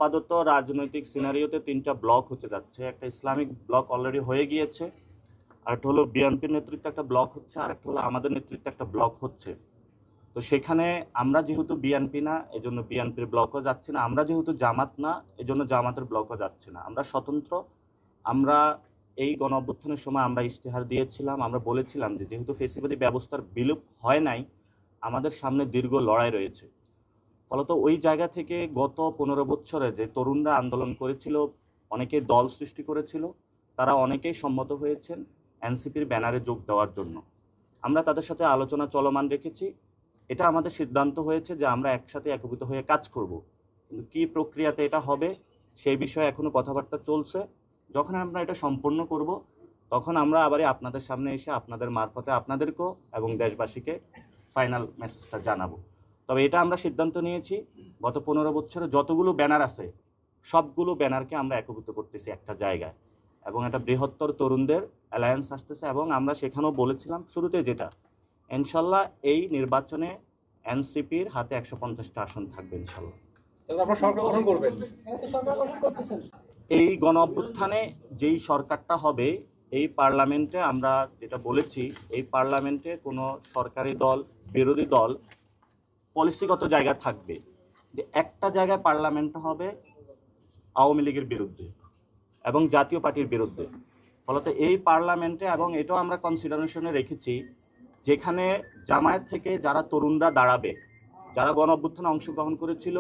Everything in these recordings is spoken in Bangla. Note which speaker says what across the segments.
Speaker 1: আপাতত রাজনৈতিক সিনারিওতে তিনটা ব্লক হতে যাচ্ছে। একটা ইসলামিক ব্লক অলরেডি হয়ে গিয়েছে, আরেকটা হলো বিএনপির নেতৃত্বে একটা ব্লক হচ্ছে, আরেকটা হলো আমাদের নেতৃত্বে একটা ব্লক হচ্ছে। তো সেখানে আমরা যেহেতু বিএনপি না, এজন্য বিএনপির ব্লকও যাচ্ছে না। আমরা যেহেতু জামাত না, এজন্য জামাতের ব্লকও যাচ্ছে না। আমরা স্বতন্ত্র। আমরা এই গণ অভ্যুত্থানের সময় আমরা ইশতেহার দিয়েছিলাম, আমরা বলেছিলাম যে যেহেতু ফেসিবাদী ব্যবস্থার বিলোপ হয় নাই, আমাদের সামনে দীর্ঘ লড়াই রয়েছে। ফলত ওই জায়গা থেকে গত 15 বছরে যে তরুণরা আন্দোলন করেছিল, অনেকেই দল সৃষ্টি করেছিল, তারা অনেকেই সম্মত হয়েছেন এনসিপির ব্যানারে যোগ দেওয়ার জন্য। আমরা তাদের সাথে আলোচনা চলমান রেখেছি। এটা আমাদের সিদ্ধান্ত হয়েছে যে আমরা একসাথে একীভূত হয়ে কাজ করব। কিন্তু কী প্রক্রিয়াতে এটা হবে সেই বিষয়ে এখনও কথাবার্তা চলছে। যখন আমরা এটা সম্পন্ন করব, তখন আমরা আবারই আপনাদের সামনে এসে আপনাদের মারফতে আপনাদেরকেও এবং দেশবাসীকে ফাইনাল মেসেজটা জানাবো। তবে এটা আমরা সিদ্ধান্ত নিয়েছি, গত 15 বছরে যতগুলো ব্যানার আছে সবগুলো ব্যানারকে আমরা একীভূত করতেছি একটা জায়গায়, এবং একটা বৃহত্তর তরুণদের অ্যালায়েন্স আসতেছে। এবং আমরা সেখানেও বলেছিলাম শুরুতে যেটা, ইনশাল্লাহ এই নির্বাচনে এনসিপির হাতে 150টা আসন থাকবে ইনশাল্লাহ। এই গণ অভ্যুত্থানে যেই সরকারটা হবে, এই পার্লামেন্টে আমরা যেটা বলেছি, এই পার্লামেন্টে কোনো সরকারি দল, বিরোধী দল পলিসিগত জায়গা থাকবে, যে একটা জায়গায় পার্লামেন্ট হবে আওয়ামী লীগের বিরুদ্ধে এবং জাতীয় পার্টির বিরুদ্ধে। ফলত এই পার্লামেন্টে, এবং এটাও আমরা কনসিডারেশনে রেখেছি, যেখানে জামায়াত থেকে যারা তরুণরা দাঁড়াবে, যারা গণ অভ্যুত্থানে অংশগ্রহণ করেছিল,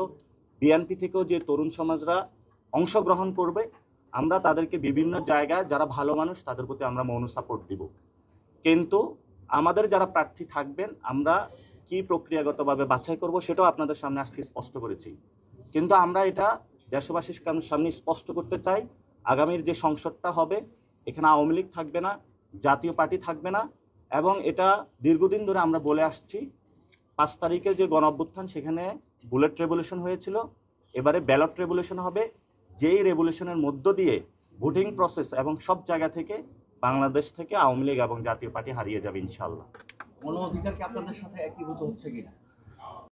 Speaker 1: বিএনপি থেকেও যে তরুণ সমাজরা অংশগ্রহণ করবে, আমরা তাদেরকে বিভিন্ন জায়গায় যারা ভালো মানুষ তাদের প্রতি আমরা মৌন সাপোর্ট দিব। কিন্তু আমাদের যারা প্রার্থী থাকবেন, আমরা কি প্রক্রিয়াগতভাবে বাছাই করব সেটাও আপনাদের সামনে আজকে স্পষ্ট করেছি। কিন্তু আমরা এটা দেশবাসীর সামনে স্পষ্ট করতে চাই, আগামীর যে সংসদটা হবে, এখানে আওয়ামী লীগ থাকবে না, জাতীয় পার্টি থাকবে না। এবং এটা দীর্ঘদিন ধরে আমরা বলে আসছি, 5 তারিখের যে গণ অভ্যুত্থান, সেখানে বুলেট রেভলিউশন হয়েছিল, এবারে ব্যালট রেভলিউশন হবে, যেই রেভলিউশনের মধ্য দিয়ে ভোটিং প্রসেস এবং সব জায়গা থেকে বাংলাদেশ থেকে আওয়ামী লীগ এবং জাতীয় পার্টি হারিয়ে যাবে ইনশাআল্লাহ।
Speaker 2: গণ অধিকার কি আপনাদের সাথে একীভূত হচ্ছে কিনা?